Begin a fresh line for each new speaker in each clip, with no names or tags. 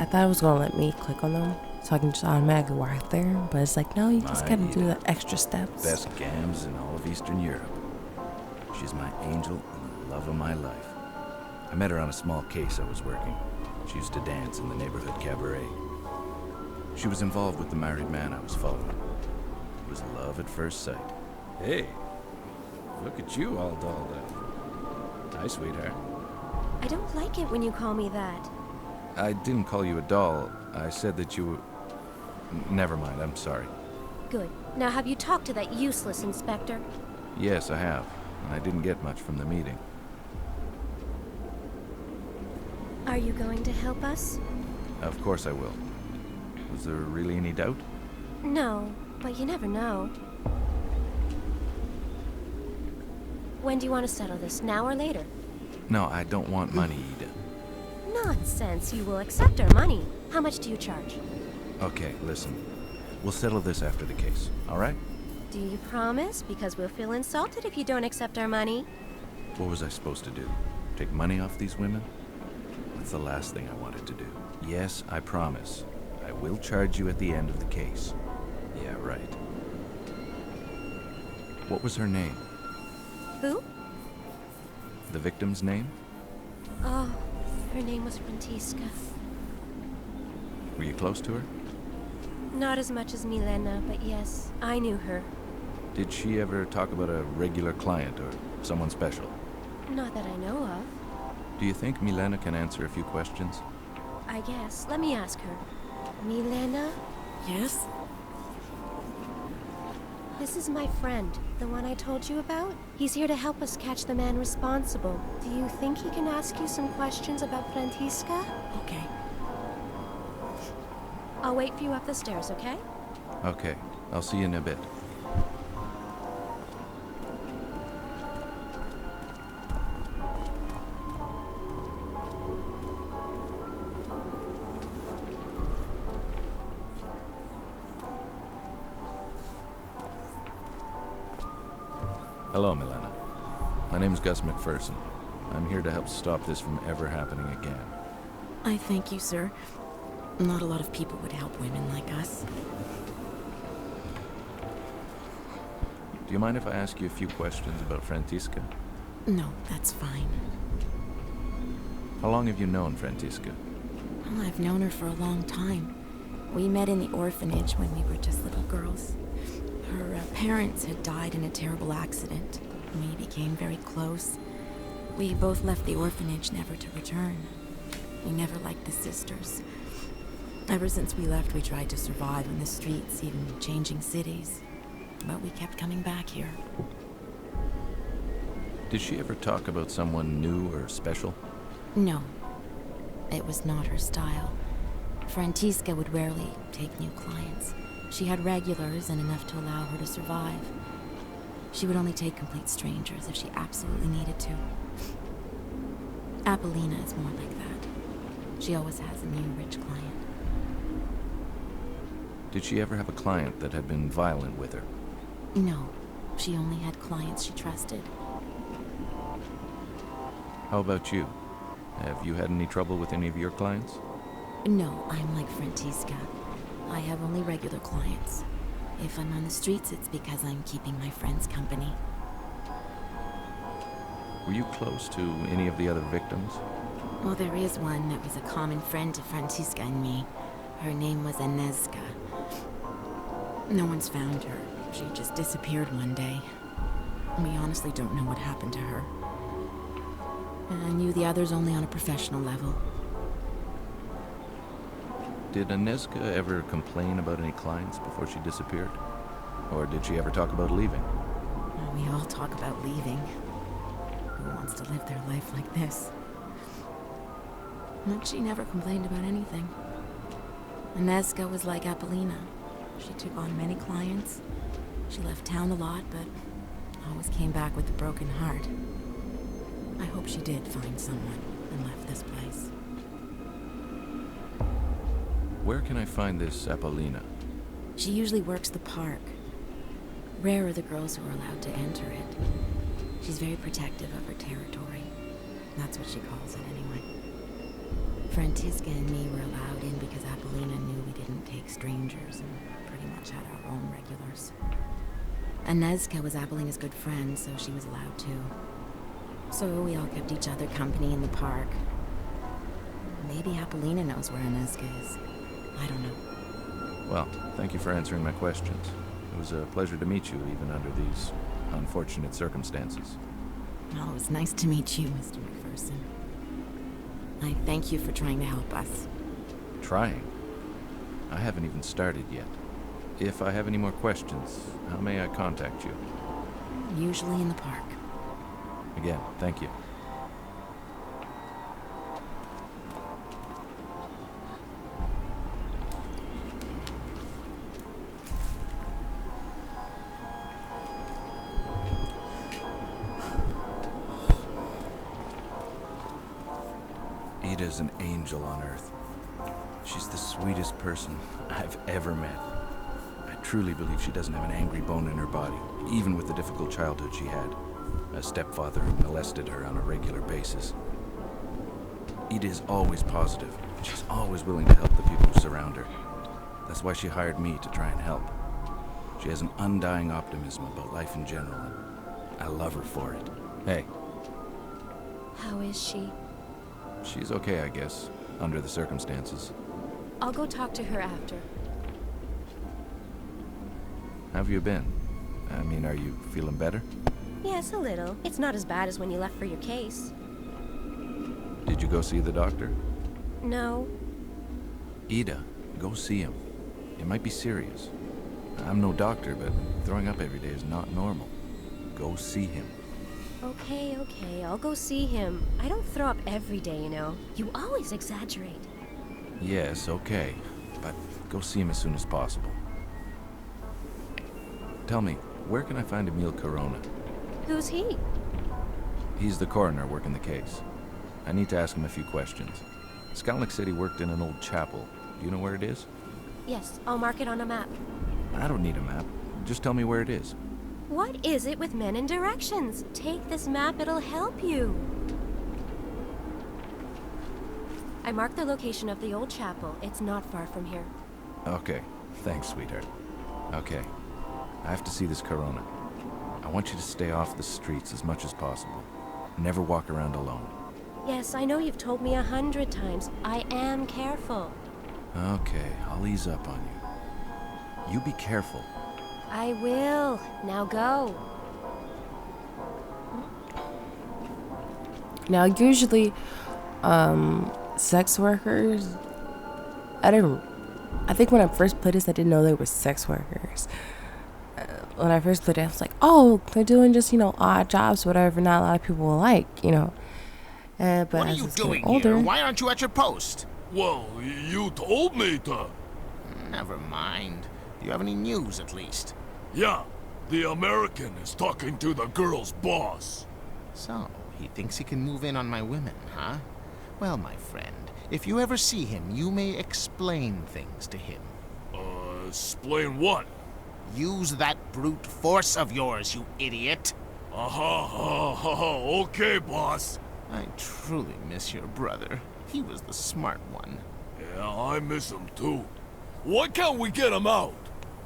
thought it was gonna let me click on them so I can just automatically walk there, but it's like, no, you just gotta do the extra steps.
Best gams in all of Eastern Europe. She's my angel and the love of my life. I met her on a small case I was working. She used to dance in the neighborhood cabaret. She was involved with the married man I was following. It was love at first sight. Hey, look at you all dolled up. Hi, sweetheart.
I don't like it when you call me that.
I didn't call you a doll. I said that you were... Never mind, I'm sorry.
Good. Now have you talked to that useless inspector?
Yes, I have. And I didn't get much from the meeting.
Are you going to help us?
Of course I will. Was there really any doubt?
No, but you never know. When do you want to settle this, now or later?
No, I don't want money, Ida.
Nonsense, you will accept our money. How much do you charge?
Okay, listen. We'll settle this after the case, all right?
Do you promise? Because we'll feel insulted if you don't accept our money.
What was I supposed to do? Take money off these women? That's the last thing I wanted to do. Yes, I promise. I will charge you at the end of the case. Yeah, right. What was her name?
Who?
The victim's name?
Oh, her name was Frantiska.
Were you close to her?
Not as much as Milena, but yes, I knew her.
Did she ever talk about a regular client or someone special?
Not that I know of.
Do you think Milena can answer a few questions?
I guess. Let me ask her. Milena?
Yes?
This is my friend, the one I told you about. He's here to help us catch the man responsible. Do you think he can ask you some questions about Frantiska?
Okay.
I'll wait for you up the stairs, okay?
Okay, I'll see you in a bit. Hello, Milena. My name's Gus McPherson. I'm here to help stop this from ever happening again.
I thank you, sir. Not a lot of people would help women like us.
Do you mind if I ask you a few questions about Frantiska?
No, that's fine.
How long have you known Frantiska?
Well, I've known her for a long time. We met in the orphanage when we were just little girls. Her parents had died in a terrible accident. We became very close. We both left the orphanage never to return. We never liked the sisters. Ever since we left, we tried to survive in the streets, even changing cities. But we kept coming back here.
Did she ever talk about someone new or special?
No. It was not her style. Frantiska would rarely take new clients. She had regulars and enough to allow her to survive. She would only take complete strangers if she absolutely needed to. Apollina is more like that. She always has a new rich client.
Did she ever have a client that had been violent with her?
No. She only had clients she trusted.
How about you? Have you had any trouble with any of your clients?
No, I'm like Frantiska. I have only regular clients. If I'm on the streets, it's because I'm keeping my friends company.
Were you close to any of the other victims?
Well, there is one that was a common friend to Frantiska and me. Her name was Agnieszka. No one's found her. She just disappeared one day. We honestly don't know what happened to her. I knew the others only on a professional level.
Did Agnieszka ever complain about any clients before she disappeared? Or did she ever talk about leaving?
We all talk about leaving. Who wants to live their life like this? But she never complained about anything. Agnieszka was like Apollina. She took on many clients. She left town a lot, but always came back with a broken heart. I hope she did find someone and left this place.
Where can I find this Apollina?
She usually works the park. Rare are the girls who are allowed to enter it. She's very protective of her territory. That's what she calls it, anyway. Francisca and me were allowed in because Apollina knew we didn't take strangers and pretty much had our own regulars. Inezca was Apollina's good friend, so she was allowed too. So we all kept each other company in the park. Maybe Apollina knows where Inezca is. I don't know.
Well, thank you for answering my questions. It was a pleasure to meet you, even under these unfortunate circumstances.
Well, it was nice to meet you, Mr. McPherson. I thank you for trying to help us.
Trying? I haven't even started yet. If I have any more questions, how may I contact you?
Usually in the park.
Again, thank you. Ida's an angel on Earth. She's the sweetest person I've ever met. I truly believe she doesn't have an angry bone in her body, even with the difficult childhood she had. A stepfather who molested her on a regular basis. Ida is always positive, and she's always willing to help the people who surround her. That's why she hired me to try and help. She has an undying optimism about life in general, and I love her for it. Hey,
How is she?
she's okay, I guess, under the circumstances.
I'll go talk to her after.
How have you been? I mean, are you feeling better?
Yes, a little. It's not as bad as when you left for your case.
Did you go see the doctor?
No.
Ida, go see him. It might be serious. I'm no doctor, but throwing up every day is not normal. Go see him.
Okay, I'll go see him. I don't throw up every day, you know. You always exaggerate.
Yes, okay. But go see him as soon as possible. Tell me, where can I find Emil Corona?
Who's he?
He's the coroner working the case. I need to ask him a few questions. Skalnik said he worked in an old chapel. Do you know where it is?
Yes, I'll mark it on a map.
I don't need a map. Just tell me where it is.
What is it with men and directions? Take this map, it'll help you. I marked the location of the old chapel. It's not far from here.
Okay. Thanks, sweetheart. Okay. I have to see this Corona. I want you to stay off the streets as much as possible. Never walk around alone.
Yes, I know you've told me 100 times. I am careful.
Okay, I'll ease up on you. You be careful.
I will. Now go.
Now, usually, sex workers, I think when I first played this, I didn't know they were sex workers. When I first played it, I was like, oh, they're doing just, odd jobs, whatever not a lot of people will like, but
What are
as
you
it's getting
doing
older,
here? Why aren't you at your post?
Well, you told me to.
Never mind. Do you have any news, at least?
Yeah, the American is talking to the girl's boss.
So, he thinks he can move in on my women, huh? Well, my friend, if you ever see him, you may explain things to him.
Explain what?
Use that brute force of yours, you idiot!
Okay, boss.
I truly miss your brother. He was the smart one.
Yeah, I miss him too. Why can't we get him out?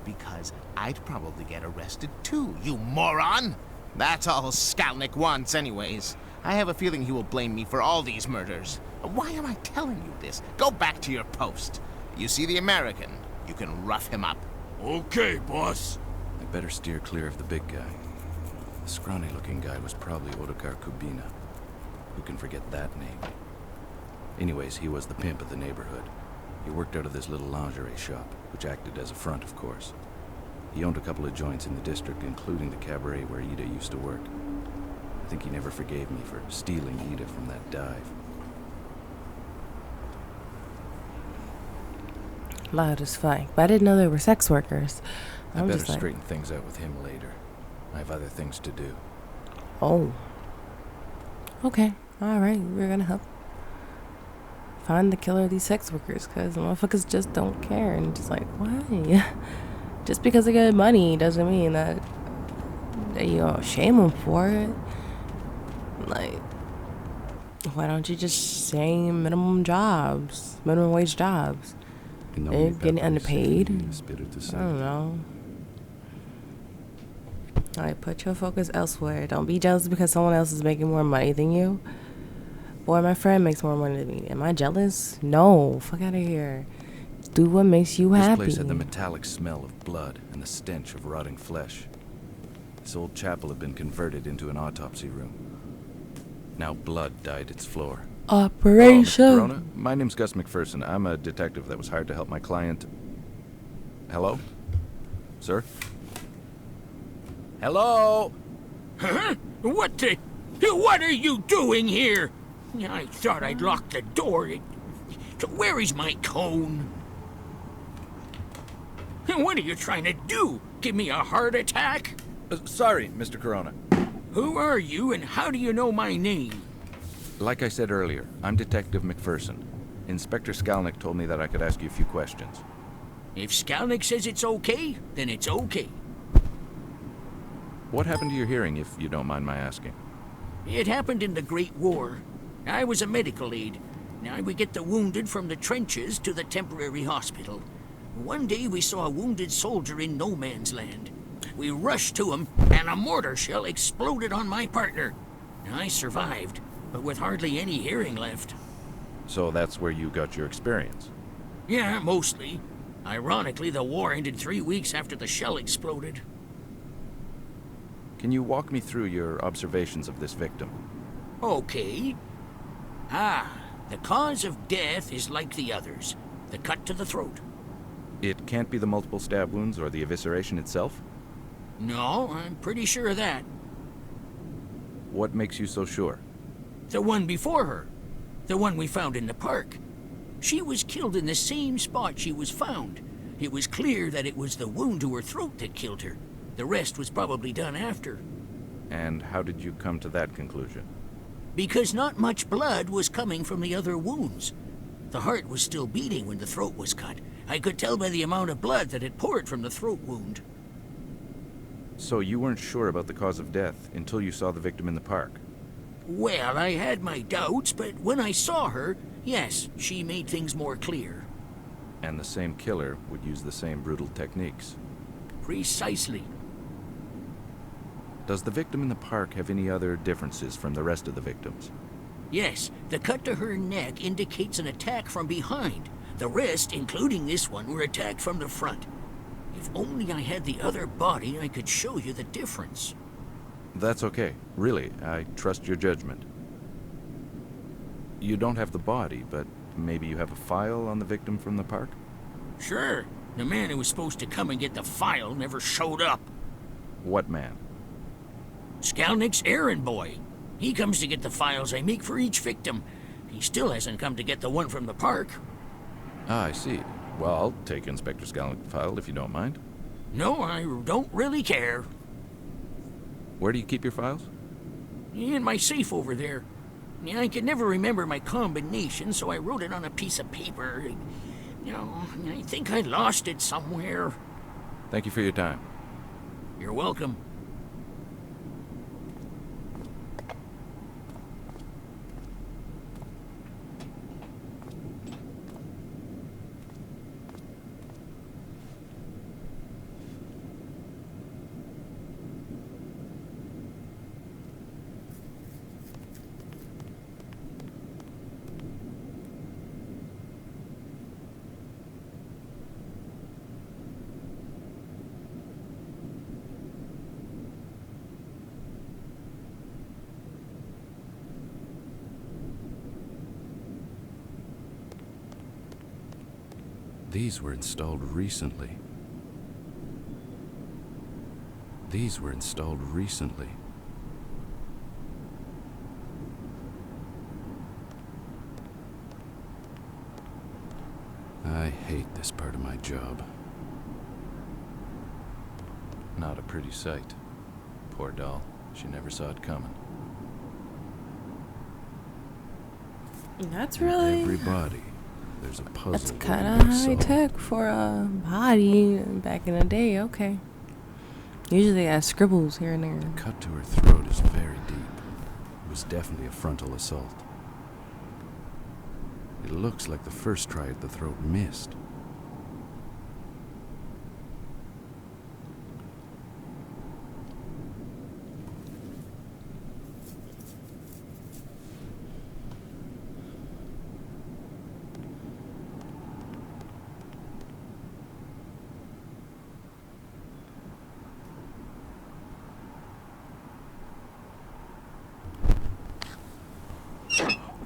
Because I'd probably get arrested too, you moron! That's all Skalnik wants anyways. I have a feeling he will blame me for all these murders. Why am I telling you this? Go back to your post. You see the American? You can rough him up.
Okay, boss.
I better steer clear of the big guy. The scrawny-looking guy was probably Otakar Kubina. Who can forget that name? Anyways, he was the pimp of the neighborhood. He worked out of this little lingerie shop, which acted as a front, of course. He owned a couple of joints in the district, including the cabaret where Ida used to work. I think he never forgave me for stealing Ida from that dive.
loud as fuck. But I didn't know they were sex workers.
I
I'm
better
just like,
straighten things out with him later. I have other things to do.
oh. Okay. All right. We're gonna help find the killer of these sex workers, because motherfuckers just don't care, and just like, why? Just because they get money doesn't mean that you shame them for it. Like, Why don't you just say minimum jobs, minimum wage jobs? They're getting underpaid. I don't know. Alright, put your focus elsewhere. Don't be jealous because someone else is making more money than you. Boy, my friend makes more money than me. Am I jealous? No. Fuck out of here. Do what makes you happy.
This place had the metallic smell of blood and the stench of rotting flesh. This old chapel had been converted into an autopsy room. Now blood dyed its floor.
Operation.
Hello, Mr. Corona. My name's Gus McPherson. I'm a detective that was hired to help my client. Hello? Sir? Hello?
Huh? What are you doing here? I thought I'd locked the door. Where is my cone? What are you trying to do? Give me a heart attack?
Sorry, Mr. Corona.
Who are you and how do you know my name?
Like I said earlier, I'm Detective McPherson. Inspector Skalnick told me that I could ask you a few questions.
If Skalnick says it's okay, then it's okay.
What happened to your hearing, if you don't mind my asking?
It happened in the Great War. I was a medical aide. Now we get the wounded from the trenches to the temporary hospital. One day we saw a wounded soldier in no man's land. We rushed to him, and a mortar shell exploded on my partner. I survived, but with hardly any hearing left.
So that's where you got your experience?
Yeah, mostly. Ironically, the war ended 3 weeks after the shell exploded.
Can you walk me through your observations of this victim?
Okay. The cause of death is like the others. The cut to the throat.
It can't be the multiple stab wounds or the evisceration itself?
No, I'm pretty sure of that.
What makes you so sure?
The one before her. The one we found in the park. She was killed in the same spot she was found. It was clear that it was the wound to her throat that killed her. The rest was probably done after.
And how did you come to that conclusion?
Because not much blood was coming from the other wounds. The heart was still beating when the throat was cut. I could tell by the amount of blood that had poured from the throat wound.
So you weren't sure about the cause of death until you saw the victim in the park?
Well, I had my doubts, but when I saw her, yes, she made things more clear.
And the same killer would use the same brutal techniques?
Precisely.
Does the victim in the park have any other differences from the rest of the victims?
Yes, the cut to her neck indicates an attack from behind. The rest, including this one, were attacked from the front. If only I had the other body, I could show you the difference.
That's okay. Really, I trust your judgment. You don't have the body, but maybe you have a file on the victim from the park?
Sure. The man who was supposed to come and get the file never showed up.
What man?
Skalnick's errand boy. He comes to get the files I make for each victim. He still hasn't come to get the one from the park.
Ah, I see. Well, I'll take Inspector Skalnick's file if you don't mind.
No, I don't really care.
Where do you keep your files?
In my safe over there. I could never remember my combination, so I wrote it on a piece of paper. I think I lost it somewhere.
Thank you for your time.
You're welcome.
These were installed recently. These were installed recently. I hate this part of my job. Not a pretty sight. Poor doll. She never saw it coming.
That's really...
Everybody. There's a puzzle.
That's kind of high tech for a body back in the day. Okay. Usually they have scribbles here and there.
The cut to her throat is very deep. It was definitely a frontal assault. It looks like the first try at the throat missed.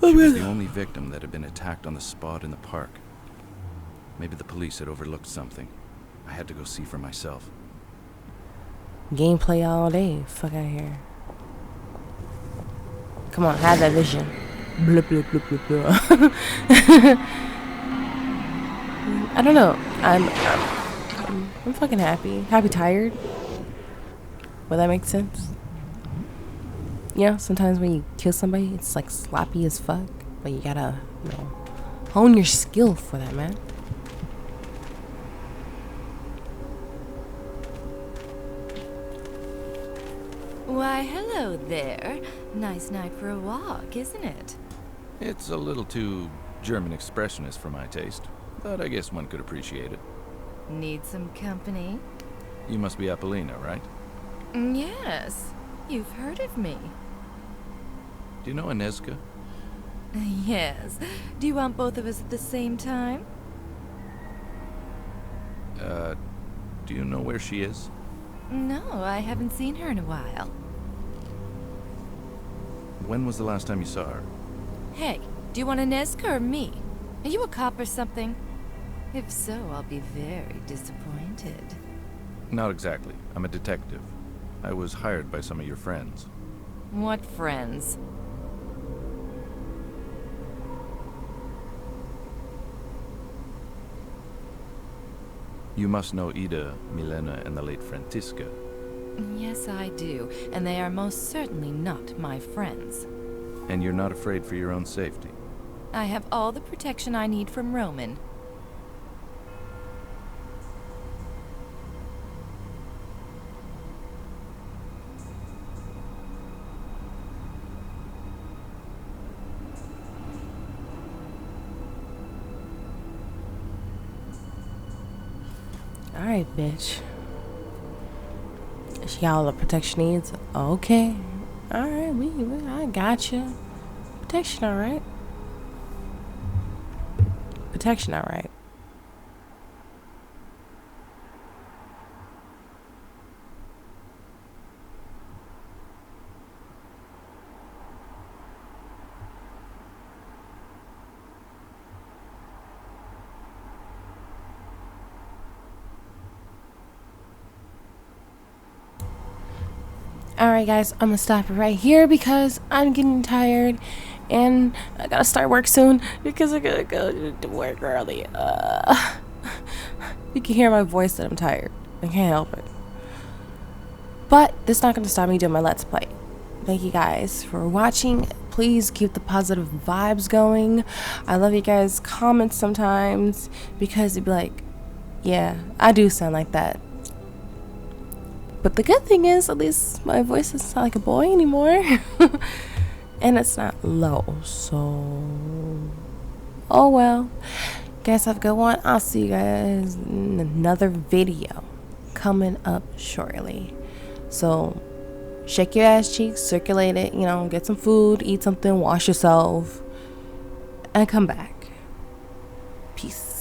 She was the only victim that had been attacked on the spot in the park. Maybe the police had overlooked something. I had to go see for myself.
Gameplay all day. Fuck out of here. Come on, have that vision. Blah, blah, blah, blah, blah. I don't know. I'm fucking happy. Happy tired. Will that make sense? You know, sometimes when you kill somebody, it's like sloppy as fuck. But you gotta, you know, hone your skill for that, man.
Why, hello there. Nice night for a walk, isn't it?
It's a little too German expressionist for my taste, but I guess one could appreciate it.
Need some company?
You must be Apollina, right?
Yes. You've heard of me.
Do you know Inezka?
Yes. Do you want both of us at the same time?
Do you know where she is?
No, I haven't seen her in a while.
When was the last time you saw her?
Hey, do you want Inezka or me? Are you a cop or something? If so, I'll be very disappointed.
Not exactly. I'm a detective. I was hired by some of your friends.
What friends?
You must know Ida, Milena, and the late Francisca.
Yes, I do, and they are most certainly not my friends.
And you're not afraid for your own safety?
I have all the protection I need from Roman.
Alright, bitch. She got all the protection needs. Okay. Alright, I got you. Protection, alright. Protection, alright. Alright guys, I'm gonna stop it right here because I'm getting tired and I gotta start work soon because I gotta go to work early. You can hear my voice that I'm tired. I can't help it. But this is not gonna stop me doing my Let's Play. Thank you guys for watching. Please keep the positive vibes going. I love you guys' comments sometimes because you'd be like, yeah, I do sound like that. But the good thing is, at least my voice doesn't sound like a boy anymore. And it's not low, so... oh well. Guys, have a good one. I'll see you guys in another video coming up shortly. So, shake your ass cheeks, circulate it, you know, get some food, eat something, wash yourself, and come back. Peace.